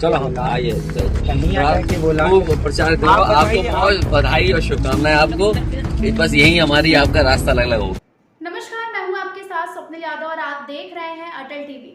चलो हम आइए कन्हैया करके बोला। खूब प्रचार करो। आपको बहुत बधाई और शुभकामनाएं आपको। बस यही हमारी आपका रास्ता अलग अलग हो। नमस्कार, मैं हूं आपके साथ स्वप्निल यादव और आप देख रहे हैं अटल टीवी।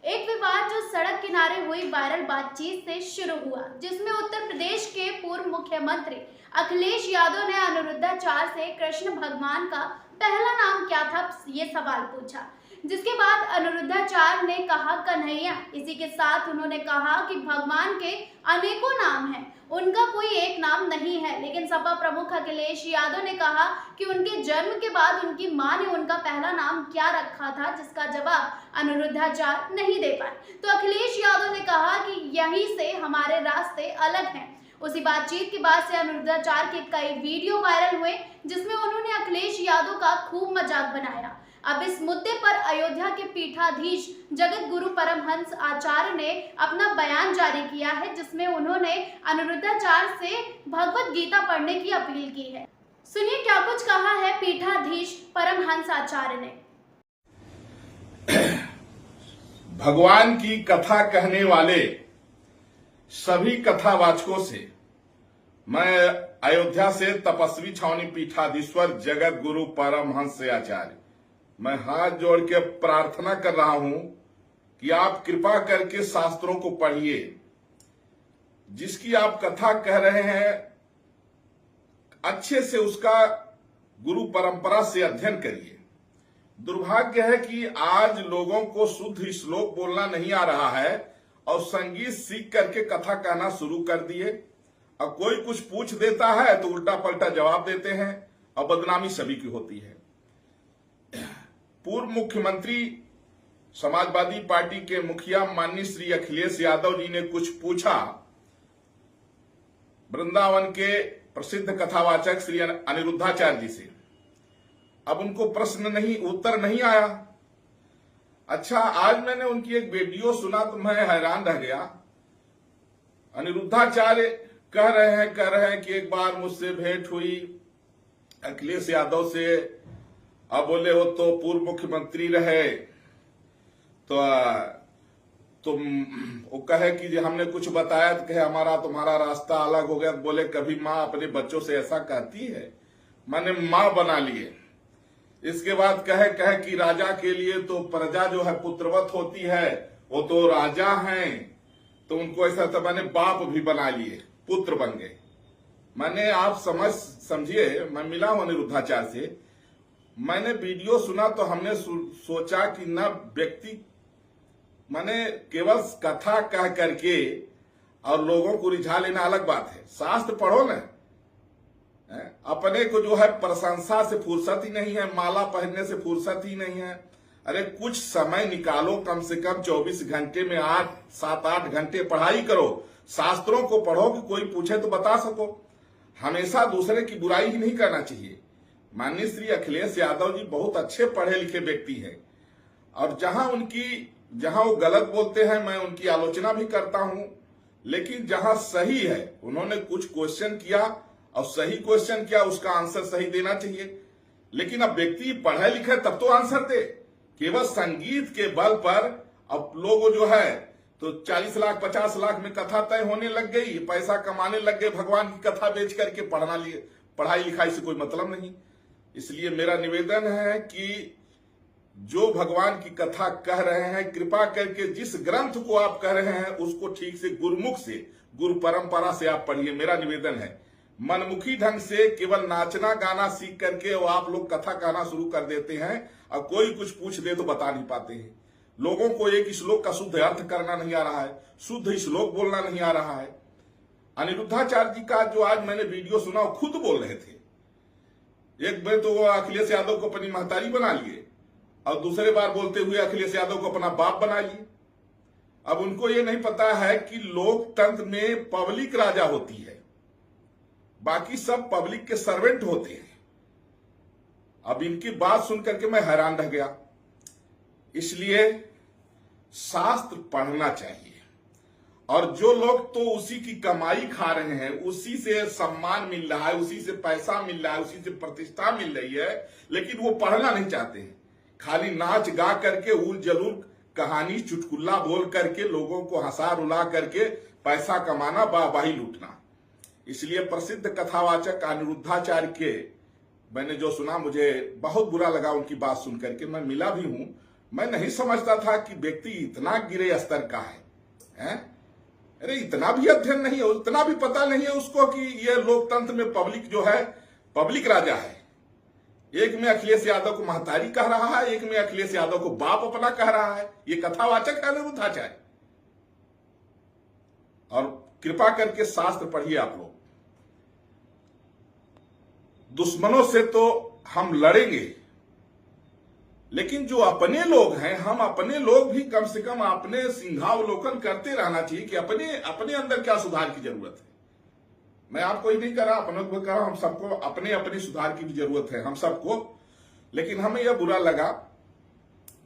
एक विवाद जो सड़क किनारे हुई वायरल बातचीत से शुरू हुआ, जिसमें उत्तर प्रदेश के पूर्व मुख्यमंत्री अखिलेश यादव ने अनिरुद्धाचार्य से कृष्ण भगवान का पहला नाम क्या था ये सवाल पूछा, जिसके बाद अनिरुद्धाचार्य ने कहा कन्हैया। इसी के साथ उन्होंने कहा कि भगवान के अनेकों नाम हैं, उनका कोई एक नाम नहीं है। लेकिन सपा प्रमुख अखिलेश यादव ने कहा कि उनके जन्म के बाद उनकी मां ने उनका पहला नाम क्या रखा था, जिसका जवाब अनिरुद्धाचार्य नहीं दे पाए। तो अखिलेश यादव ने कहा कि यहीं से हमारे रास्ते अलग हैं। उसी बातचीत के बाद से अनिरुद्धाचार्य के कई वीडियो वायरल हुए, जिसमें उन्होंने अखिलेश यादव का खूब मजाक बनाया। अब इस मुद्दे पर अयोध्या के पीठाधीश जगत गुरु परमहंस आचार्य ने अपना बयान जारी किया है, जिसमें उन्होंने अनिरुद्धाचार्य से भगवत गीता पढ़ने की अपील की है। सुनिए क्या कुछ कहा है पीठाधीश परमहंस आचार्य ने। भगवान की कथा कहने वाले सभी कथावाचकों से मैं अयोध्या से तपस्वी छावनी पीठाधीश्वर जगत गुरु परमहंस आचार्य मैं हाथ जोड़ के प्रार्थना कर रहा हूं कि आप कृपा करके शास्त्रों को पढ़िए। जिसकी आप कथा कह रहे हैं अच्छे से उसका गुरु परंपरा से अध्ययन करिए। दुर्भाग्य है कि आज लोगों को शुद्ध श्लोक बोलना नहीं आ रहा है और संगीत सीख करके कथा कहना शुरू कर दिए। अब कोई कुछ पूछ देता है तो उल्टा पलटा जवाब देते हैं और बदनामी सभी की होती है। पूर्व मुख्यमंत्री समाजवादी पार्टी के मुखिया माननीय श्री अखिलेश यादव जी ने कुछ पूछा वृंदावन के प्रसिद्ध कथावाचक श्री अनिरुद्धाचार्य जी से। अब उनको उत्तर नहीं आया। अच्छा, आज मैंने उनकी एक वीडियो सुना तो मैं हैरान रह गया। अनिरुद्धाचार्य कह रहे हैं कि एक बार मुझसे भेंट हुई अखिलेश यादव से। अब बोले वो तो पूर्व मुख्यमंत्री रहे तो तुम वो कहे कि हमने कुछ बताया तो कहे हमारा तुम्हारा रास्ता अलग हो गया। तो बोले कभी माँ अपने बच्चों से ऐसा कहती है, मैंने माँ बना लिए। इसके बाद कहे कि राजा के लिए तो प्रजा जो है पुत्रवत होती है, वो तो राजा हैं तो उनको ऐसा तो मैंने बाप भी बना लिए, पुत्र बन गए। मैंने आप समझिए, मैं मिला हूं अनिरुद्धाचार्य से, मैंने वीडियो सुना तो हमने सोचा कि न व्यक्ति मैंने केवल कथा कह करके और लोगों को रिझा लेना अलग बात है। शास्त्र पढ़ो ना। अपने को जो है प्रशंसा से फुर्सत ही नहीं है, माला पहनने से फुर्सत ही नहीं है। अरे कुछ समय निकालो, कम से कम 24 घंटे में 7-8 घंटे पढ़ाई करो, शास्त्रों को पढ़ो कि कोई पूछे तो बता सको। हमेशा दूसरे की बुराई ही नहीं करना चाहिए। माननीय श्री अखिलेश यादव जी बहुत अच्छे पढ़े लिखे व्यक्ति हैं और जहां वो गलत बोलते हैं मैं उनकी आलोचना भी करता हूं, लेकिन जहां सही है उन्होंने कुछ क्वेश्चन किया और सही क्वेश्चन किया, उसका आंसर सही देना चाहिए। लेकिन अब व्यक्ति पढ़े लिखे तब तो आंसर दे। केवल संगीत के बल पर अब लोग जो है तो 40 लाख 50 लाख में कथा तय होने लग गई, पैसा कमाने लग गए। भगवान की कथा बेच करके पढ़ाई लिखाई से कोई मतलब नहीं। इसलिए मेरा निवेदन है कि जो भगवान की कथा कह रहे हैं, कृपा करके जिस ग्रंथ को आप कह रहे हैं उसको ठीक से गुरुमुख से, गुरु परंपरा से आप पढ़िए। मेरा निवेदन है। मनमुखी ढंग से केवल नाचना गाना सीख करके वो आप लोग कथा कहना शुरू कर देते हैं और कोई कुछ पूछ दे तो बता नहीं पाते हैं। लोगों को एक श्लोक का शुद्ध अर्थ करना नहीं आ रहा है, शुद्ध श्लोक बोलना नहीं आ रहा है। अनिरुद्धाचार्य जी का जो आज मैंने वीडियो सुना वो खुद बोल रहे थे। एक बार तो वो अखिलेश यादव को अपनी महतारी बना लिए और दूसरे बार बोलते हुए अखिलेश यादव को अपना बाप बना लिए। अब उनको ये नहीं पता है कि लोकतंत्र में पब्लिक राजा होती है, बाकी सब पब्लिक के सर्वेंट होते हैं। अब इनकी बात सुनकर के मैं हैरान रह गया। इसलिए शास्त्र पढ़ना चाहिए और जो लोग तो उसी की कमाई खा रहे हैं, उसी से सम्मान मिल रहा है, उसी से पैसा मिल रहा है, उसी से प्रतिष्ठा मिल रही है, लेकिन वो पढ़ना नहीं चाहते हैं। खाली नाच गा करके उल जलूल कहानी चुटकुला बोल करके लोगों को हंसा रुला करके पैसा कमाना, वाहवाही लूटना। इसलिए प्रसिद्ध कथावाचक अनिरुद्धाचार्य के मैंने जो सुना, मुझे बहुत बुरा लगा उनकी बात सुन करके। मैं मिला भी हूं, मैं नहीं समझता था कि व्यक्ति इतना गिरे स्तर का है? अरे इतना भी अध्ययन नहीं है, इतना भी पता नहीं है उसको कि ये लोकतंत्र में पब्लिक जो है पब्लिक राजा है। एक में अखिलेश यादव को महतारी कह रहा है, एक में अखिलेश यादव को बाप अपना कह रहा है। ये कथावाचक है अनिरुद्धाचार्य। और कृपा करके शास्त्र पढ़िए आप लोग। दुश्मनों से तो हम लड़ेंगे, लेकिन जो अपने लोग हैं, हम अपने लोग भी कम से कम अपने सिंहावलोकन करते रहना चाहिए कि अपने अंदर क्या सुधार की जरूरत है। मैं आपको ही नहीं कर रहा, अपने को कर रहा, हम सबको अपने अपने सुधार की भी जरूरत है, हम सबको। लेकिन हमें यह बुरा लगा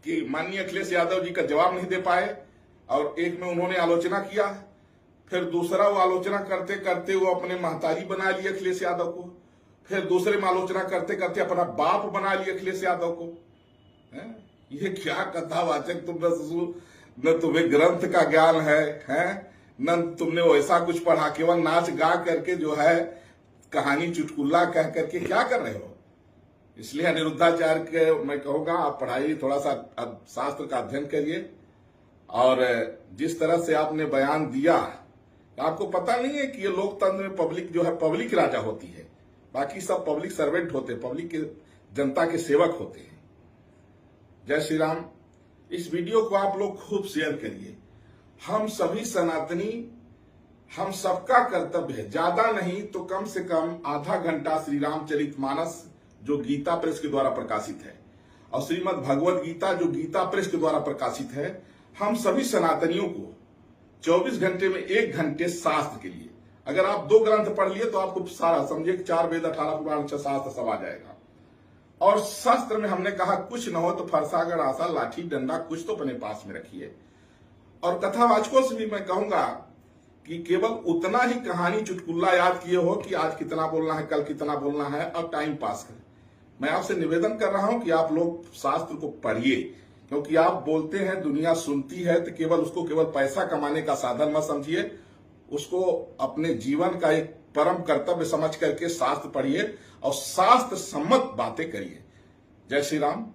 कि माननीय अखिलेश यादव जी का जवाब नहीं दे पाए, और एक में उन्होंने आलोचना किया, फिर दूसरा वो आलोचना करते करते वो अपने महतारी बना लिए अखिलेश यादव को, फिर दूसरे में आलोचना करते करते अपना बाप बना लिए अखिलेश यादव को। ये क्या कथावाचक तुम, न तुम्हें ग्रंथ का ज्ञान है, न तुमने वैसा कुछ पढ़ा, केवल नाच गा करके जो है कहानी चुटकुला कह करके क्या कर रहे हो। इसलिए अनिरुद्धाचार्य के मैं कहूंगा आप पढ़ाइए, थोड़ा सा शास्त्र का अध्ययन करिए। और जिस तरह से आपने बयान दिया, आपको पता नहीं है कि ये लोकतंत्र में पब्लिक जो है पब्लिक राजा होती है, बाकी सब पब्लिक सर्वेंट होते हैं, पब्लिक के जनता के सेवक होते हैं। जय श्री राम। इस वीडियो को आप लोग खूब शेयर करिए। हम सभी सनातनी, हम सबका कर्तव्य है, ज्यादा नहीं तो कम से कम आधा घंटा श्री रामचरितमानस जो गीता प्रेस के द्वारा प्रकाशित है, और श्रीमद् भगवद गीता जो गीता प्रेस के द्वारा प्रकाशित है, हम सभी सनातनियों को 24 घंटे में 1 घंटे शास्त्र के लिए, अगर आप 2 ग्रंथ पढ़ लिए तो आपको सारा समझिए 4 वेद 18 पुराण 6 शास्त्र सब आ जाएगा। और शास्त्र में हमने कहा कुछ न हो तो फरसागढ़ आशा लाठी डंडा कुछ तो अपने पास में रखिए। और कथावाचकों से भी मैं कहूंगा कि केवल उतना ही कहानी चुटकुला याद किए हो कि आज कितना बोलना है, कल कितना बोलना है, और टाइम पास करें। मैं आपसे निवेदन कर रहा हूं कि आप लोग शास्त्र को पढ़िए, क्योंकि आप बोलते हैं, दुनिया सुनती है, तो केवल उसको केवल पैसा कमाने का साधन मत समझिए, उसको अपने जीवन का एक परम कर्तव्य समझ करके शास्त्र पढ़िए और शास्त्र सम्मत बातें करिए। जय श्री राम।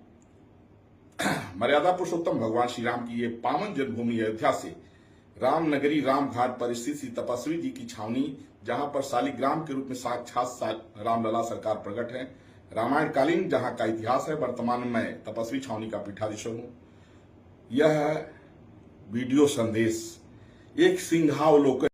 मर्यादा पुरुषोत्तम भगवान श्री राम की ये पावन जन्मभूमि अयोध्या से राम नगरी राम घाट पर स्थित श्री तपस्वी जी की छावनी, जहां पर शालिग्राम के रूप में साक्षात रामलला सरकार प्रकट है, रामायण कालीन जहां का इतिहास है, वर्तमान में तपस्वी छावनी का पीठाधीश्वर हूं। यह वीडियो संदेश एक सिंहावलोकन